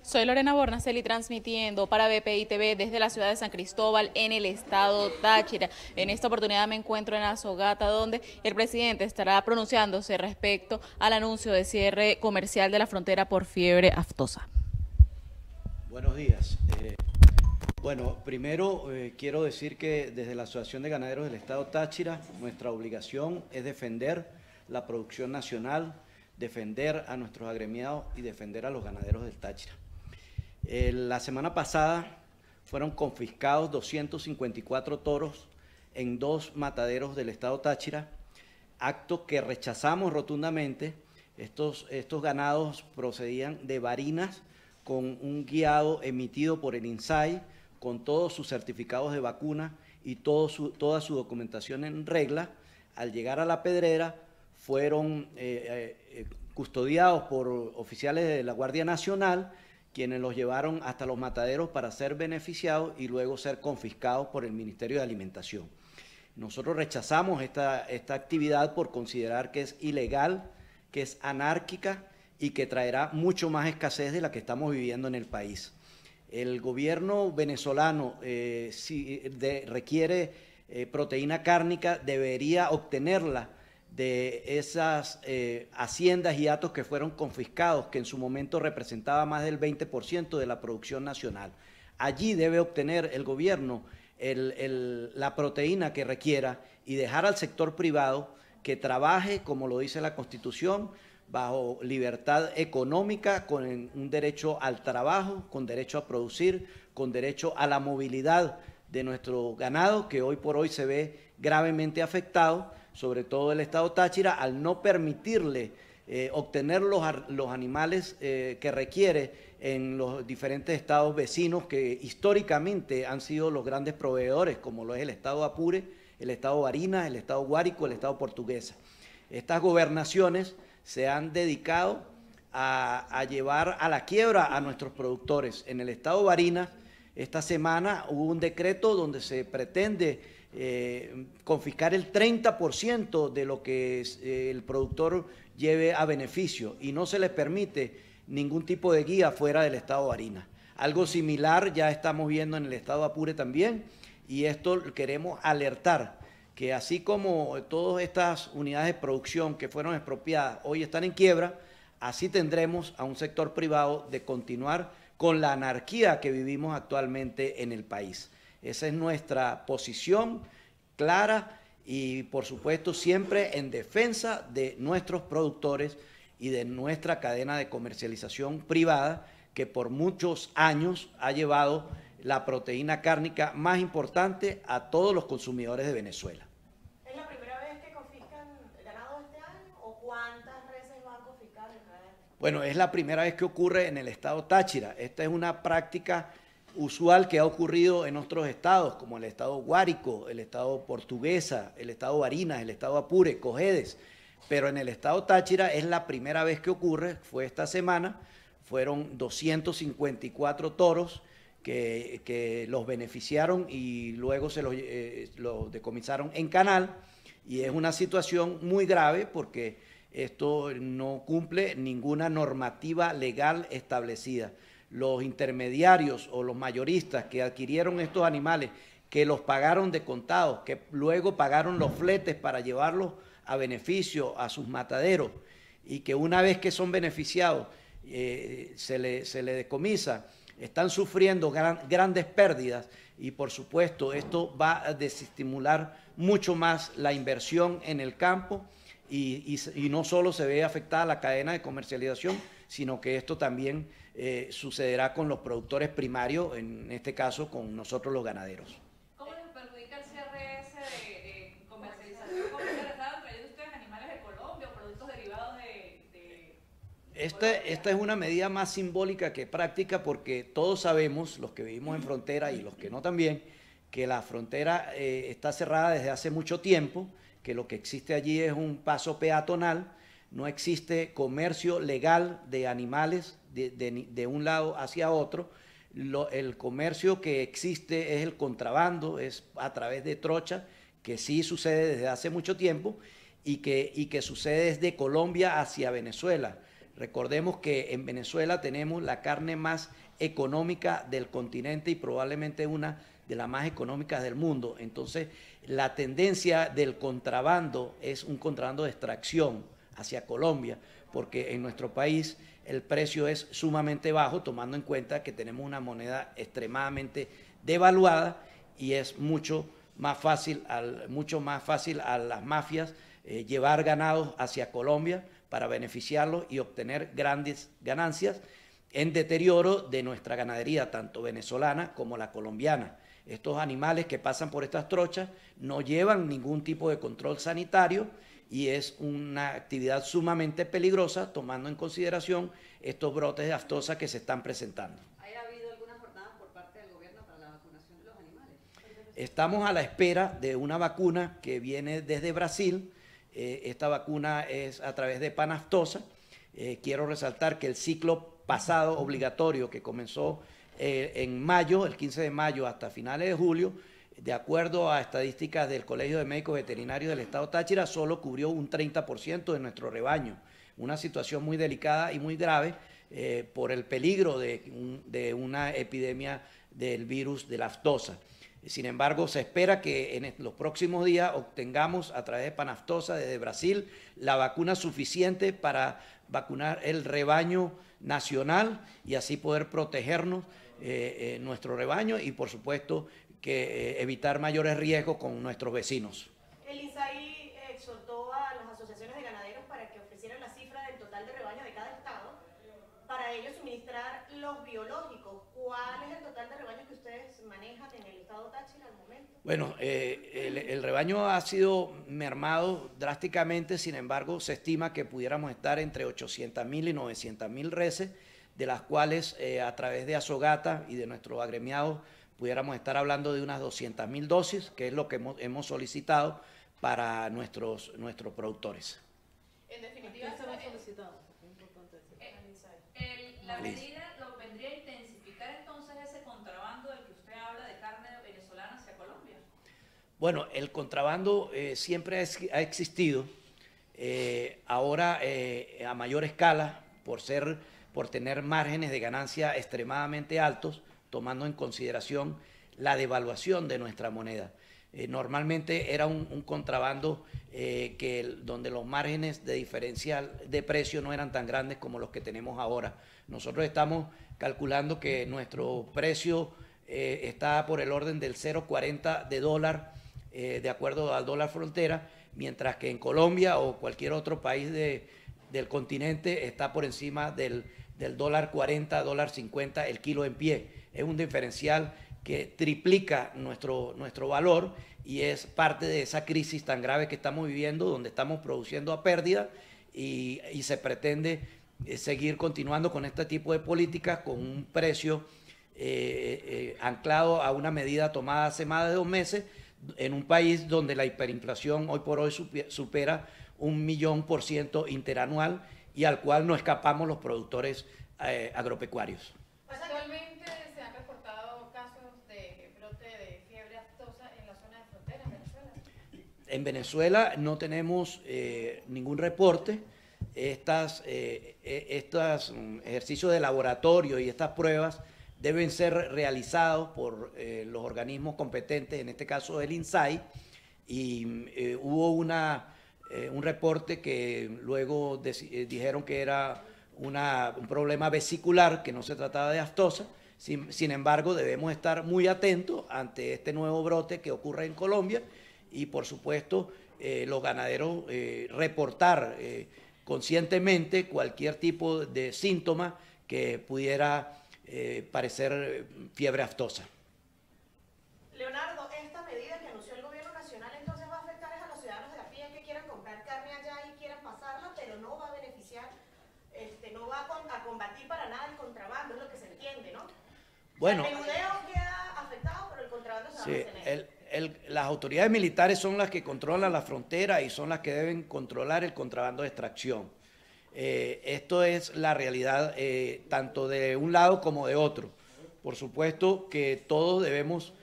Soy Lorena Bornaceli transmitiendo para BPI TV desde la ciudad de San Cristóbal en el estado Táchira. En esta oportunidad me encuentro en Azogata, donde el presidente estará pronunciándose respecto al anuncio de cierre comercial de la frontera por fiebre aftosa. Buenos días. Primero quiero decir que desde la Asociación de Ganaderos del Estado Táchira, nuestra obligación es defender la producción nacional, defender a nuestros agremiados y defender a los ganaderos del Táchira. La semana pasada fueron confiscados 254 toros en 2 mataderos del Estado Táchira, acto que rechazamos rotundamente. Estos ganados procedían de Barinas con un guiado emitido por el INSAI, con todos sus certificados de vacuna y toda su documentación en regla. Al llegar a La Pedrera fueron custodiados por oficiales de la Guardia Nacional, quienes los llevaron hasta los mataderos para ser beneficiados y luego ser confiscados por el Ministerio de Alimentación. Nosotros rechazamos esta actividad por considerar que es ilegal, que es anárquica y que traerá mucho más escasez de la que estamos viviendo en el país. El gobierno venezolano, si requiere proteína cárnica, debería obtenerla de esas haciendas y hatos que fueron confiscados, que en su momento representaba más del 20% de la producción nacional. Allí debe obtener el gobierno la proteína que requiera y dejar al sector privado que trabaje, como lo dice la Constitución, bajo libertad económica, con un derecho al trabajo, con derecho a producir, con derecho a la movilidad de nuestro ganado, que hoy por hoy se ve gravemente afectado, sobre todo el estado Táchira, al no permitirle obtener los animales que requiere en los diferentes estados vecinos que históricamente han sido los grandes proveedores, como lo es el estado Apure, el estado Barinas, el estado Guárico, el estado Portuguesa. Estas gobernaciones se han dedicado a llevar a la quiebra a nuestros productores. En el estado Barinas, esta semana hubo un decreto donde se pretende confiscar el 30% de lo que el productor lleve a beneficio y no se le permite ningún tipo de guía fuera del estado Barinas. Algo similar ya estamos viendo en el estado Apure también, y esto queremos alertar que así como todas estas unidades de producción que fueron expropiadas hoy están en quiebra, así tendremos a un sector privado de continuar con la anarquía que vivimos actualmente en el país. Esa es nuestra posición clara y, por supuesto, siempre en defensa de nuestros productores y de nuestra cadena de comercialización privada, que por muchos años ha llevado la proteína cárnica más importante a todos los consumidores de Venezuela. ¿Es la primera vez que confiscan ganado este año o cuántas veces van a confiscar en realidad? Bueno, es la primera vez que ocurre en el estado Táchira. Esta es una práctica usual que ha ocurrido en otros estados, como el estado Guárico, el estado Portuguesa, el estado Barinas, el estado Apure, Cojedes, pero en el estado Táchira es la primera vez que ocurre. Fue esta semana, fueron 254 toros que los beneficiaron y luego se los decomisaron en canal, y es una situación muy grave porque esto no cumple ninguna normativa legal establecida. Los intermediarios o los mayoristas que adquirieron estos animales, que los pagaron de contado, que luego pagaron los fletes para llevarlos a beneficio a sus mataderos, y que una vez que son beneficiados se le decomisa, están sufriendo grandes pérdidas, y por supuesto esto va a desestimular mucho más la inversión en el campo, y no solo se ve afectada la cadena de comercialización, sino que esto también sucederá con los productores primarios, en este caso con nosotros los ganaderos. ¿Cómo les perjudica el cierre ese de comercialización? ¿Cómo les estaban trayendo ustedes animales de Colombia o productos derivados de Esta es una medida más simbólica que práctica, porque todos sabemos, los que vivimos en frontera y los que no también, que la frontera está cerrada desde hace mucho tiempo, que lo que existe allí es un paso peatonal, no existe comercio legal de animales de un lado hacia otro. El comercio que existe es el contrabando, es a través de trocha, que sí sucede desde hace mucho tiempo y que sucede desde Colombia hacia Venezuela. Recordemos que en Venezuela tenemos la carne más económica del continente y probablemente una de las más económicas del mundo. Entonces, la tendencia del contrabando es un contrabando de extracción hacia Colombia, porque en nuestro país el precio es sumamente bajo, tomando en cuenta que tenemos una moneda extremadamente devaluada y es mucho más fácil a las mafias llevar ganados hacia Colombia para beneficiarlos y obtener grandes ganancias en deterioro de nuestra ganadería, tanto venezolana como la colombiana. Estos animales que pasan por estas trochas no llevan ningún tipo de control sanitario y es una actividad sumamente peligrosa, tomando en consideración estos brotes de aftosa que se están presentando. ¿Ha habido algunas jornadas por parte del gobierno para la vacunación de los animales? Estamos a la espera de una vacuna que viene desde Brasil. Esta vacuna es a través de panaftosa. Quiero resaltar que el ciclo pasado obligatorio que comenzó en mayo, el 15 de mayo hasta finales de julio, de acuerdo a estadísticas del Colegio de Médicos Veterinarios del Estado Táchira, solo cubrió un 30% de nuestro rebaño. Una situación muy delicada y muy grave por el peligro de una epidemia del virus de la aftosa. Sin embargo, se espera que en los próximos días obtengamos a través de panaftosa desde Brasil la vacuna suficiente para vacunar el rebaño nacional y así poder protegernos nuestro rebaño y por supuesto que evitar mayores riesgos con nuestros vecinos. El INSAI exhortó a las asociaciones de ganaderos para que ofrecieran la cifra del total de rebaño de cada estado para ellos suministrar los biológicos. ¿Cuál es el total de rebaño que ustedes manejan en el estado Táchira al momento? Bueno, el rebaño ha sido mermado drásticamente, sin embargo, se estima que pudiéramos estar entre 800.000 y 900.000 reses, de las cuales a través de Azogata y de nuestros agremiados pudiéramos estar hablando de unas 200.000 dosis, que es lo que hemos solicitado para nuestros productores. En definitiva, ¿Qué se ha solicitado? Es importante decir. La medida lo vendría a intensificar entonces ese contrabando del que usted habla de carne venezolana hacia Colombia. Bueno, el contrabando siempre ha existido, ahora a mayor escala, por tener márgenes de ganancia extremadamente altos, tomando en consideración la devaluación de nuestra moneda. Normalmente era un contrabando donde los márgenes de diferencial de precio no eran tan grandes como los que tenemos ahora. Nosotros estamos calculando que nuestro precio está por el orden del 0,40 de dólar, de acuerdo al dólar frontera, mientras que en Colombia o cualquier otro país del continente está por encima del dólar 40, dólar 50 el kilo en pie. Es un diferencial que triplica nuestro valor y es parte de esa crisis tan grave que estamos viviendo, donde estamos produciendo a pérdida y se pretende seguir continuando con este tipo de políticas con un precio anclado a una medida tomada hace más de 2 meses en un país donde la hiperinflación hoy por hoy supera 1.000.000% interanual y al cual no escapamos los productores agropecuarios. Actualmente se han reportado casos de brote de fiebre aftosa en la zona de frontera en Venezuela. En Venezuela no tenemos ningún reporte. Estos ejercicios de laboratorio y estas pruebas deben ser realizados por los organismos competentes, en este caso el INSAI, y hubo un reporte que luego dijeron que era un problema vesicular, que no se trataba de aftosa. Sin embargo, debemos estar muy atentos ante este nuevo brote que ocurre en Colombia y, por supuesto, los ganaderos reportar conscientemente cualquier tipo de síntoma que pudiera parecer fiebre aftosa. Leonardo, esta medida que anunció el gobierno nacional entonces va a afectar a los ciudadanos de la pie que quieran comprar carne allá y quieran pasarla, pero no va a beneficiar, no va a combatir para nada el contrabando, es lo que se entiende, ¿no? Bueno, el menudeo queda afectado, pero el contrabando se va a mantener. Las autoridades militares son las que controlan la frontera y son las que deben controlar el contrabando de extracción. Esto es la realidad tanto de un lado como de otro. Por supuesto que todos debemos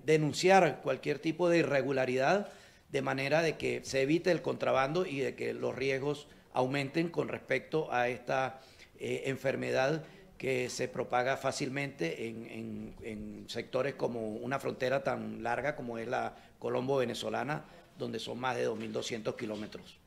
denunciar cualquier tipo de irregularidad de manera de que se evite el contrabando y de que los riesgos aumenten con respecto a esta enfermedad que se propaga fácilmente en sectores como una frontera tan larga como es la colombo-venezolana, donde son más de 2.200 kilómetros.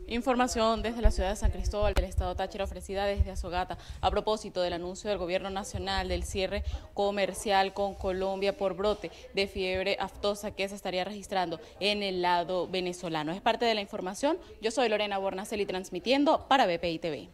Información desde la ciudad de San Cristóbal del estado Táchira, ofrecida desde Azogata a propósito del anuncio del gobierno nacional del cierre comercial con Colombia por brote de fiebre aftosa que se estaría registrando en el lado venezolano. Es parte de la información. Yo soy Lorena Bornaceli transmitiendo para BPI TV.